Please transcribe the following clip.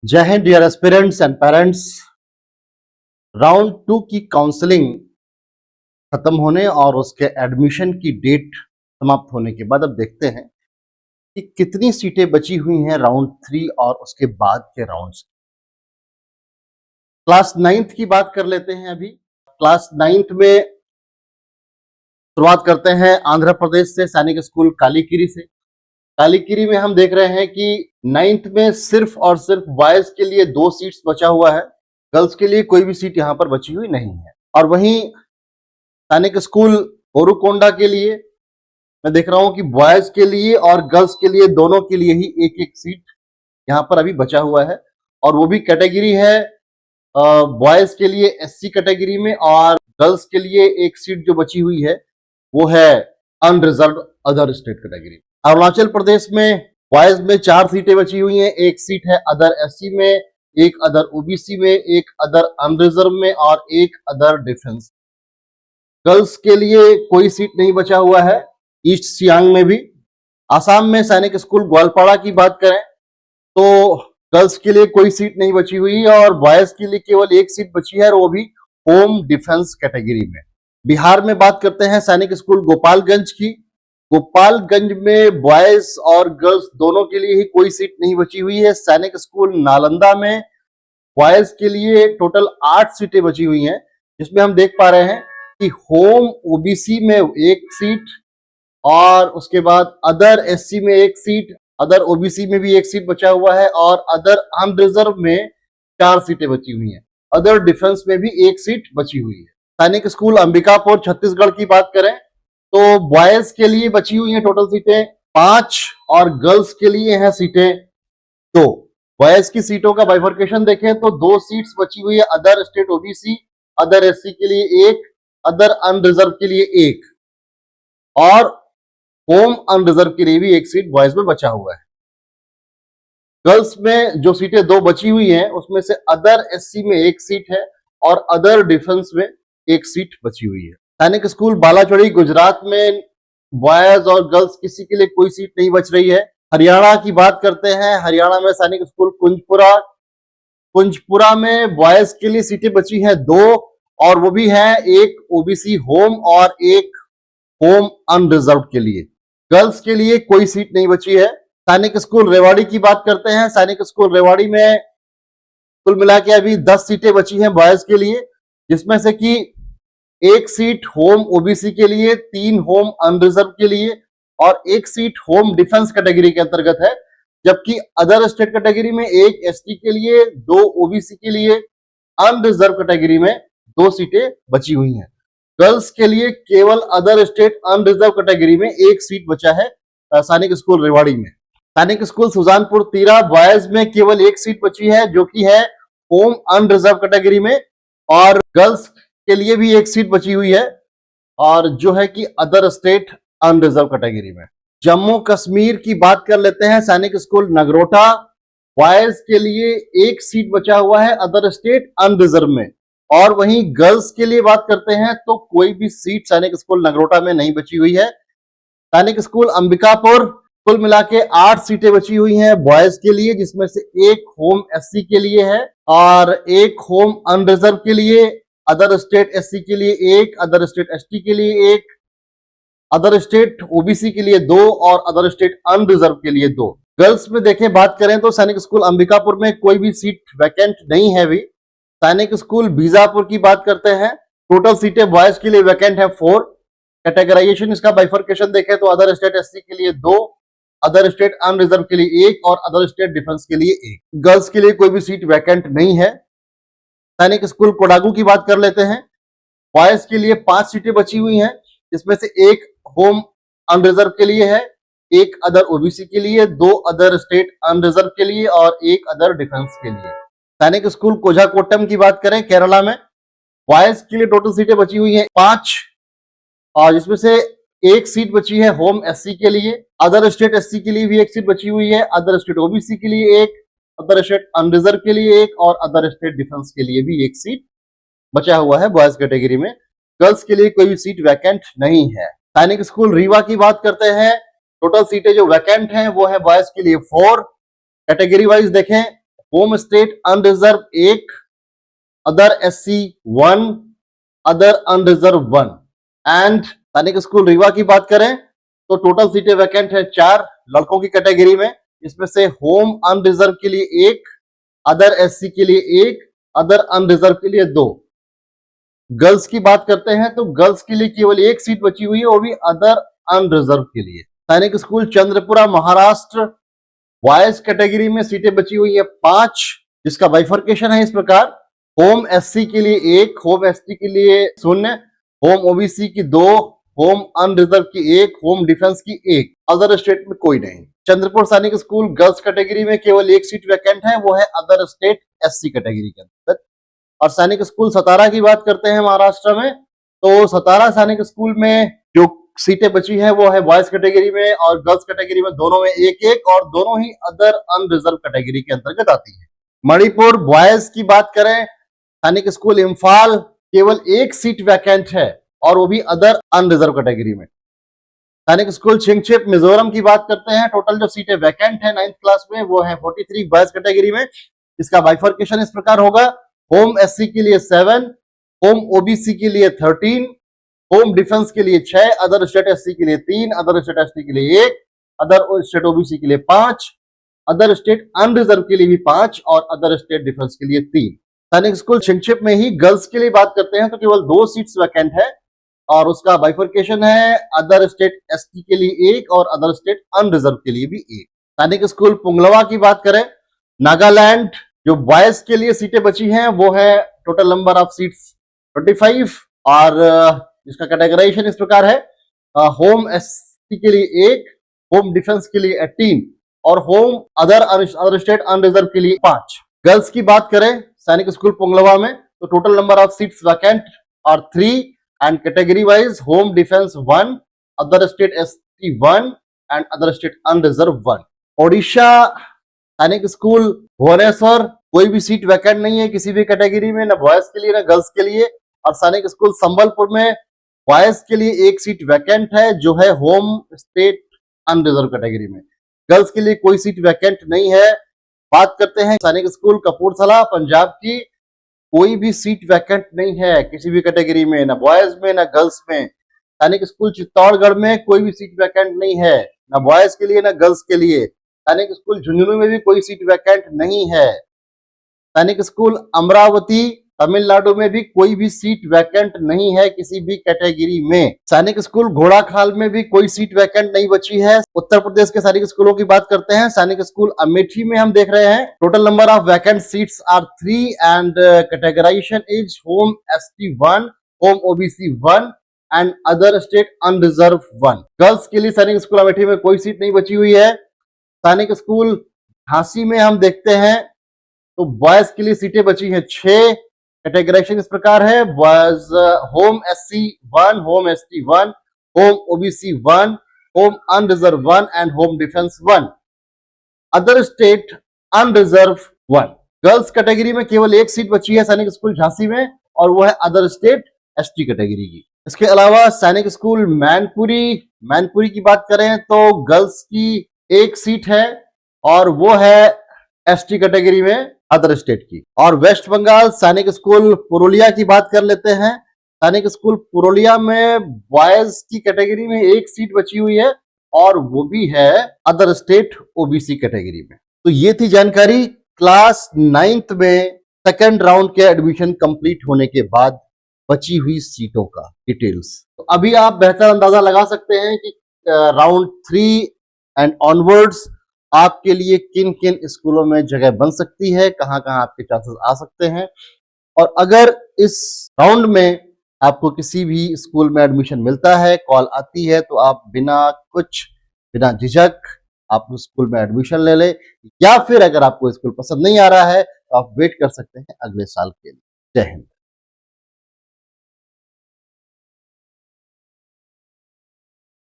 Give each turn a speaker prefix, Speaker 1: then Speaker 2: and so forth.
Speaker 1: जय Hind dear aspirants and parents. Round 2 की counselling खत्म होने और उसके एडमिशन की डेट समाप्त होने के बाद अब देखते हैं कि कितनी सीटें बची हुई हैं राउंड 3 और उसके बाद के राउंड्स। क्लास 9th की बात कर लेते हैं। अभी क्लास 9th में शुरुआत करते हैं आंध्र प्रदेश से, सैनिक स्कूल कालीकिरी से। कालीकिरी में हम देख रहे हैं कि 9th में सिर्फ और सिर्फ बॉयज के लिए 2 सीट्स बचा हुआ है, गर्ल्स के लिए कोई भी सीट यहां पर बची हुई नहीं है। और वहीं सैनिक स्कूल बोरुकोंडा के लिए मैं देख रहा हूं कि बॉयज के लिए और गर्ल्स के लिए दोनों के लिए ही एक एक सीट यहां पर अभी बचा हुआ है। और वो भी कैटेगरी है बॉयज के लिए एससी कैटेगरी में, और गर्ल्स के लिए एक सीट जो बची हुई है वो है unreserved other state category. Arunachal Pradesh में बॉयज में 4 सीटें बची हुई हैं, एक सीट है अदर एससी में, एक अदर ओबीसी में, एक अदर अनरिजर्व में और एक अदर डिफेंस। गर्ल्स के लिए कोई सीट नहीं बचा हुआ है ईस्ट सियांग में भी। आसाम में सैनिक स्कूल ग्वालपाड़ा की बात करें तो गर्ल्स के लिए कोई सीट नहीं बची हुई है और बॉयज के लिए केवल एक सीट बची है और वो भी होम डिफेंस कैटेगरी में। बिहार में बात करते हैं सैनिक स्कूल गोपालगंज की। गोपालगंज में बॉयज और गर्ल्स दोनों के लिए ही कोई सीट नहीं बची हुई है। सैनिक स्कूल नालंदा में बॉयज के लिए टोटल 8 सीटें बची हुई हैं, जिसमें हम देख पा रहे हैं कि होम ओबीसी में एक सीट और उसके बाद अदर एससी में एक सीट, अदर ओबीसी में भी एक सीट बचा हुआ है और अदर अनरिजर्व में 4 सीटें बची हुई हैं। अदर डिफेंस में भी एक सीट बची हुई है। सैनिक स्कूल अंबिकापुर छत्तीसगढ़ की बात करें तो बॉयज के लिए बची हुई हैं टोटल सीटें 5 और गर्ल्स के लिए हैं सीटें 2। बॉयज की सीटों का बाइफर्केशन देखें तो 2 सीट्स बची हुई है, other state OBC, other SC के लिए 1, अदर अनरिजर्व के लिए 1 और होम अनरिजर्व के लिए भी 1 सीट बॉयज में बचा हुआ है। गर्ल्स में जो सीटें 2 बची हुई हैं उसमें से अदर एससी में 1 सीट है और अदर डिफेंस में 1 सीट बची हुई है। सैनिक स्कूल बालाचड़ी गुजरात में बॉयज और गर्ल्स किसी के लिए कोई सीट नहीं बच रही है। हरियाणा की बात करते हैं, हरियाणा में सैनिक स्कूल कुंजपुरा में बॉयज के लिए सीटें बची हैं 2 और वो भी है एक ओबीसी होम और एक होम अनरिजर्व के लिए। गर्ल्स के लिए कोई सीट नहीं बची है। सैनिक स्कूल रेवाड़ी की बात करते हैं। सैनिक स्कूल रेवाड़ी में कुल मिला के अभी 10 सीटें बची हैं बॉयज के लिए, जिसमें से कि 1 सीट होम ओबीसी के लिए, 3 होम अनरिजर्व के लिए और 1 सीट होम डिफेंस कैटेगरी के अंतर्गत है। जबकि अदर स्टेट कैटेगरी में 1 एसटी के लिए, 2 ओबीसी के लिए, अनरिजर्व कैटेगरी में 2 सीटें बची हुई हैं। गर्ल्स के लिए केवल अदर स्टेट अनरिजर्व कैटेगरी में 1 सीट बचा है सैनिक स्कूल रेवाड़ी में। सैनिक स्कूल सुजानपुर तीरा बॉयज में केवल 1 सीट बची है जो कि है होम अनरिजर्व कैटेगरी में, और गर्ल्स के लिए भी 1 सीट बची हुई है और जो है कि अदर स्टेट अनरिजर्व कैटेगरी में। जम्मू कश्मीर की बात कर लेते हैं। सैनिक स्कूल नगरोटा बॉयज के लिए 1 सीट बचा हुआ है अदर स्टेट अनरिजर्व में, और वहीं गर्ल्स के लिए बात करते हैं तो कोई भी सीट सैनिक स्कूल नगरोटा में नहीं बची हुई है। सैनिक स्कूल अंबिकापुर कुल मिला के 8 सीटें बची हुई हैं बॉयज के लिए, जिसमें से 1 होम एससी के लिए है और 1 होम अनरिजर्व के लिए, अदर स्टेट एससी के लिए 1, अदर स्टेट एसटी के लिए 1, अदर स्टेट ओबीसी के लिए 2 और अदर स्टेट अनरिजर्व के लिए 2। गर्ल्स में देखें बात करें तो सैनिक स्कूल अंबिकापुर में कोई भी सीट वैकेंट नहीं है अभी। सैनिक स्कूल बीजापुर की बात करते हैं, टोटल सीटें बॉयज के लिए वैकेंट है 4। कैटेगराइजेशन इसका बाइफर्केशन देखें तो अदर स्टेट एससी के लिए 2, अदर स्टेट अनरिजर्व के लिए 1 और अदर स्टेट डिफेंस के लिए 1। गर्ल्स के लिए कोई भी सीट वैकेंट नहीं है। सैनिक स्कूल कोडागू की बात कर लेते हैं। बॉयज के लिए 5 सीटें बची हुई हैं, जिसमें से 1 होम अनरिजर्व के लिए है, 1 अदर ओबीसी के लिए, 2 अदर स्टेट अनरिजर्व के लिए और 1 अदर डिफेंस के लिए। सैनिक स्कूल कोझाकोट्टम की बात करें केरला में, बॉयज के लिए टोटल सीटें बची हुई हैं 5 और जिसमें से 1 सीट बची है होम एससी के लिए, अदर स्टेट एससी के लिए भी 1 सीट बची हुई है, अदर स्टेट ओबीसी के लिए 1, अदर स्टेट अनरिजर्व के लिए 1 और अदर स्टेट डिफेंस के लिए भी 1 सीट बचा हुआ है बॉयज कैटेगरी में। गर्ल्स के लिए कोई भी सीट वैकेंट नहीं है। सैनिक स्कूल रीवा की बात करते हैं, टोटल सीटें जो वैकेंट हैं वो है बॉयज के लिए 4। कैटेगरी वाइज देखें home state unreserved 1, other SC 1, other unreserved 1। And Sainik school Rewa की बात करें तो टोटल सीटें वैकेंट है 4 लड़कों की कैटेगरी में, इसमें से होम अनरिजर्व के लिए 1, अदर SC के लिए 1, अदर अनरिजर्व के लिए 2। गर्ल्स की बात करते हैं तो गर्ल्स के लिए केवल 1 सीट बची हुई है, वो भी अदर अनरिजर्व के लिए। सैनिक school Chandrapura Maharashtra boys category में सीटें बची हुई है 5, जिसका बाइफर्केशन है इस प्रकार: होम SC के लिए 1, होम ST के लिए 0, होम OBC की 2, होम अनरिजर्व की 1, होम डिफेंस की 1, अदर स्टेट में कोई नहीं। चंद्रपुर सैनिक स्कूल गर्ल्स कैटेगरी में केवल 1 सीट वैकेंट है, वो है अदर स्टेट SC कैटेगरी के अंतर्गत। और सैनिक स्कूल सतारा की बात करते हैं महाराष्ट्र में, तो सतारा सैनिक स्कूल में जो सीटें बची है वो है बॉयज कैटेगरी में और गर्ल्स कैटेगरी में, दोनों में 1-1, और दोनों ही अदर अनरिजर्व कैटेगरी के अंतर्गत आती है। मणिपुर बॉयज की बात करें, सैनिक स्कूल इम्फाल केवल 1 सीट वैकेंट है और वो भी अदर अनरिजर्व कैटेगरी में। सैनिक स्कूल छिंगछिप मिजोरम की बात करते हैं, टोटल जो सीटें वैकेंट है 9th क्लास में वो है 43 बॉयज कैटेगरी में। इसका बाइफर्केशन इस प्रकार होगा: होम SC के लिए 7, होम OBC के लिए 13, होम डिफेंस के लिए 6, अदर स्टेट SC के लिए 3, अदर स्टेट ST के लिए 1, अदर स्टेट OBC के लिए 5, अदर स्टेट अनरिजर्व के लिए भी 5 और अदर स्टेट डिफेंस के लिए 3। सैनिक स्कूल छिंगछिप में ही गर्ल्स के लिए बात करते हैं तो केवल 2 सीट्स वैकेंट है और उसका बाइफर्केशन है अदर स्टेट ST के लिए 1 और अदर स्टेट अनरिजर्व के लिए भी 1। सैनिक स्कूल पुंगलवा की बात करें, नागालैंड जो बॉयज के लिए सीटें बची हैं वो है टोटल नंबर ऑफ सीट्स 25 और इसका कैटेगराइजेशन इस प्रकार है: होम SC के लिए 1, होम डिफेंस के लिए 18 और होम अदर स्टेट अनरिजर्व के लिए 5। गर्ल्स की बात करें सैनिक स्कूल पुंगलवा में तो total number of seats vacant are 3 and category wise home defence 1, other state ST 1 and other state unreserved 1। Odisha Sainik school Bhubaneswar कोई भी सीट वैकेंट नहीं है किसी भी कैटेगरी में, ना बॉयज के लिए ना गर्ल्स के लिए। और सैनिक स्कूल संबलपुर में बॉयज के लिए 1 सीट वैकेंट है जो है होम स्टेट अनरिजर्व कैटेगरी में, गर्ल्स के लिए कोई सीट वैकेंट नहीं है। बात करते हैं सैनिक स्कूल कपूरथला पंजाब की, कोई भी सीट वैकेंट नहीं है किसी भी कैटेगरी में, ना बॉयज में ना गर्ल्स में। सैनिक स्कूल चित्तौड़गढ़ में कोई भी सीट वैकेंट नहीं है, ना बॉयज के लिए ना गर्ल्स के लिए। सैनिक स्कूल झुंझुनू में भी कोई सीट वैकेंट नहीं है। सैनिक स्कूल अमरावती तमिलनाडु में भी कोई भी सीट वैकेंट नहीं है किसी भी कैटेगरी में। सैनिक स्कूल घोड़ाखाल में भी कोई सीट वैकेंट नहीं बची है। उत्तर प्रदेश के सैनिक स्कूलों की बात करते हैं, सैनिक स्कूल अमेठी में हम देख रहे हैं total number of vacant seats are 3 and categorisation is home ST 1, home OBC 1 and other state unreserved 1। Girls के लिए सैनिक स्कूल अमेठी में कोई सीट नहीं बची हुई है। सैनिक स्कूल झांसी में हम देखते हैं तो बॉयज के लिए सीटें बची हैं 6, कैटेगराइजेशन इस प्रकार है: boys home SC 1, home ST 1, home OBC 1, home unreserved 1 and home defence 1, other state unreserved 1। Girls category में केवल 1 सीट बची है सैनिक स्कूल झांसी में और वो है अदर स्टेट ST कैटेगरी की। इसके अलावा सैनिक स्कूल मैनपुरी की बात करें तो गर्ल्स की 1 सीट है और वो है ST कैटेगरी में अदर स्टेट की। और वेस्ट बंगाल सैनिक स्कूल पुरुलिया की बात कर लेते हैं। सैनिक स्कूल पुरुलिया में बॉयज की कैटेगरी में 1 सीट बची हुई है और वो भी है अदर स्टेट OBC कैटेगरी में। तो ये थी जानकारी क्लास 9th में सेकेंड राउंड के एडमिशन कंप्लीट होने के बाद बची हुई सीटों का डिटेल्स। तो अभी आप बेहतर अंदाजा लगा सकते हैं कि राउंड 3 एंड ऑनवर्ड्स आपके लिए किन किन स्कूलों में जगह बन सकती है, कहां कहां आपके चांसेस आ सकते हैं। और अगर इस राउंड में आपको किसी भी स्कूल में एडमिशन मिलता है, कॉल आती है, तो आप बिना झिझक आप उस स्कूल में एडमिशन ले लें, या फिर अगर आपको स्कूल पसंद नहीं आ रहा है तो आप वेट कर सकते हैं अगले साल के लिए। जय हिंद।